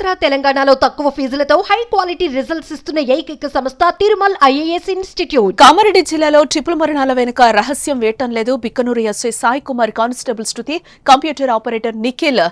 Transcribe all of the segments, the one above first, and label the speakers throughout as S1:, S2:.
S1: ఆంధ్ర తెలంగాణలో తక్కువ ఫీజులతో high quality results ఇస్తున్న ఏకైక సంస్థ తిరుమల్ ఐఏఎస్ ఇన్స్టిట్యూట్.
S2: కామారెడ్డి జిల్లాలో ట్రిపుల్ మరణాల వెనుక రహస్యం వేయటం లేదు. బిక్కనూరు ఎస్ఐ సాయి కుమార్, కానిస్టేబుల్ శృతి, కంప్యూటర్ ఆపరేటర్ నిఖిల్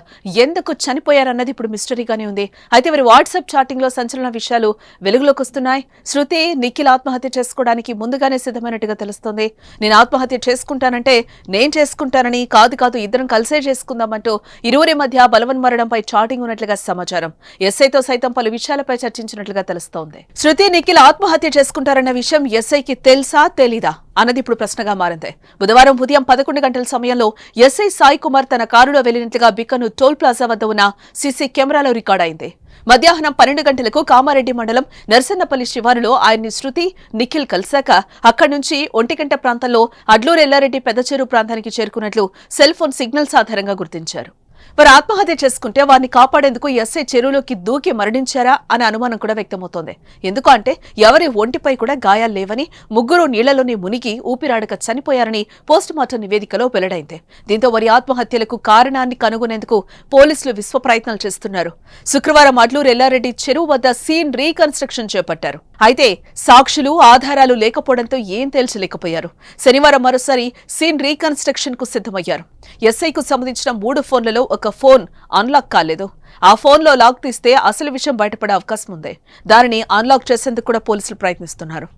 S2: ఎందుకు చనిపోయారన్నది ఇప్పుడు మిస్టరీగానే ఉంది. అయితే వారి వాట్సాప్ చాటింగ్ లో సంచలన విషయాలు వెలుగులోకి వస్తున్నాయి. శృతి, నిఖిల్ ఆత్మహత్య చేసుకోవడానికి ముందుగానే సిద్ధమైనట్టుగా తెలుస్తోంది. నేను ఆత్మహత్య చేసుకుంటానంటే నేను చేసుకుంటానని, కాదు ఇద్దరం కలిసే చేసుకుందామంటూ ఇరువురి మధ్య బలవన్మరణంపై చాటింగ్ ఉన్నట్లుగా సమాచారం. ఎస్ఐతో సైతం పలు విషయాలపై చర్చించినట్లుగా తెలుస్తోంది. శృతి, నిఖిల్ ఆత్మహత్య చేసుకుంటారన్న విషయం ఎస్ఐకి తెలుసా తెలీదా అన్నది ఇప్పుడు ప్రశ్నగా మారింది. బుధవారం ఉదయం 11 గంటల సమయంలో ఎస్ఐ సాయి కుమార్ తన కారులో వెళ్లినట్లుగా బిక్కనూరు టోల్ ప్లాజా వద్ద ఉన్న సీసీ కెమెరాలో రికార్డైంది. మధ్యాహ్నం 12 గంటలకు కామారెడ్డి మండలం నర్సన్నపల్లి శివారులో ఆయన్ని శృతి, నిఖిల్ కలిశాక అక్కడి నుంచి 1 గంట ప్రాంతంలో అడ్లూరు ఎల్లారెడ్డి పెద్దచెరువు ప్రాంతానికి చేరుకున్నట్లు సెల్ ఫోన్ సిగ్నల్స్ ఆధారంగా గుర్తించారు. వారు ఆత్మహత్య చేసుకుంటే వారిని కాపాడేందుకు ఎస్ఐ చెరువులోకి దూకి మరణించారా అనే అనుమానం కూడా వ్యక్తమవుతోంది. ఎందుకు అంటే ఎవరి ఒంటిపై కూడా గాయాలు లేవని, ముగ్గురు నీళ్లలోనే మునిగి ఊపిరాడక చనిపోయారని పోస్టుమార్టం నివేదికలో వెల్లడైంది. దీంతో వారి ఆత్మహత్యలకు కారణాన్ని కనుగొనేందుకు పోలీసులు విశ్వ ప్రయత్నాలు చేస్తున్నారు. శుక్రవారం అడ్లూరు ఎల్లారెడ్డి చెరువు వద్ద సీన్ రీకన్స్ట్రక్షన్ చేపట్టారు. అయితే సాక్షులు, ఆధారాలు లేకపోవడంతో ఏం తేల్చలేకపోయారు. శనివారం మరోసారి సీన్ రీకన్స్ట్రక్షన్ కు సిద్ధమయ్యారు. ఎస్ఐకు సంబంధించిన 3 ఫోన్లలో ఒక ఫోన్ అన్లాక్ కాలేదు. ఆ ఫోన్లో లాక్ తీస్తే అసలు విషయం బయటపడే అవకాశం ఉంది. దానిని అన్లాక్ చేసేందుకు కూడా పోలీసులు ప్రయత్నిస్తున్నారు.